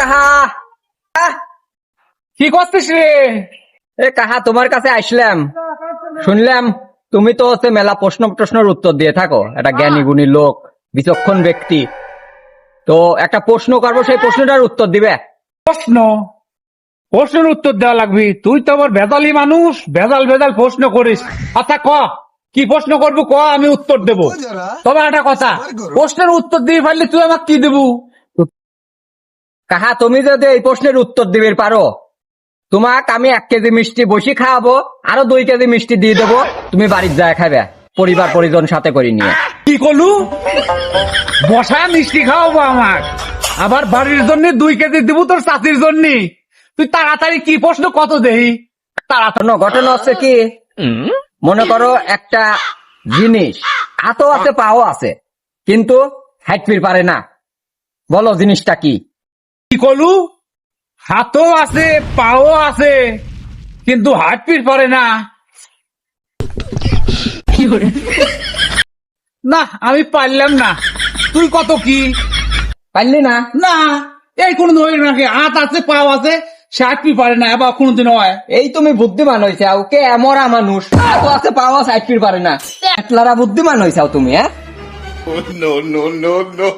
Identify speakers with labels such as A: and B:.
A: কাহা।
B: কি করছিস রে?
A: এ কাহা, তোমার কাছে আসলাম, শুনলাম তুমি তো হচ্ছে মেলা প্রশ্নের উত্তর দিয়ে থাকো, একটা জ্ঞানী গুণী লোক, বিচক্ষণ ব্যক্তি। তো একটা প্রশ্ন করবো, সেই প্রশ্নটার উত্তর দিবে।
B: প্রশ্নের উত্তর দেওয়া লাগবে? তুই তো আবার ভেজালি মানুষ, ভেজাল ভেজাল প্রশ্ন করিস। আচ্ছা ক, কি প্রশ্ন করবো ক, আমি উত্তর দেবো। তবে একটা কথা, প্রশ্নের উত্তর দিয়ে পারলে তুই আমাকে কি দেবো?
A: কাহা, তুমি যদি এই প্রশ্নের উত্তর দিবে পারো, তোমাকে আমি 1 কেজি মিষ্টি বসি খাওয়াবো, আরো 2 কেজি মিষ্টি দিয়ে দেবো, তুমি বাড়ির যায় খাবে পরিবার পরিজন সাথে করে নিয়ে।
B: কি করলু? বসা মিষ্টি খাওয়াবো আমার, আবার বাড়ির জন্য 2 কেজি দিব তোর চাষির জন্য? তুই তাড়াতাড়ি কি প্রশ্ন কত দেহি তাড়াতাড়ি।
A: ঘটনা হচ্ছে কি, মনে করো একটা জিনিস হাতও আছে পাও আছে, কিন্তু হাঁটতে পারে না, বলো জিনিসটা কি?
B: কি করলু? হাতও আছে পাও আছে কিন্তু হাঁটতে পারে না? না, আমি পারলাম না। তুই কত কি
A: পারলি না?
B: না, এই কোনদিন হয় নাকি? হাত আছে পাও আছে, সে হাঁটতে পারে না, আবার কোনদিন হয়?
A: এই তুমি বুদ্ধিমান হয়েছাও, কে মরা মানুষ হাতও আছে পাও আছে হাঁটতে পারে না, একলারা বুদ্ধিমান হয়েছাও তুমি, হ্যাঁ?
C: No, no, no, no.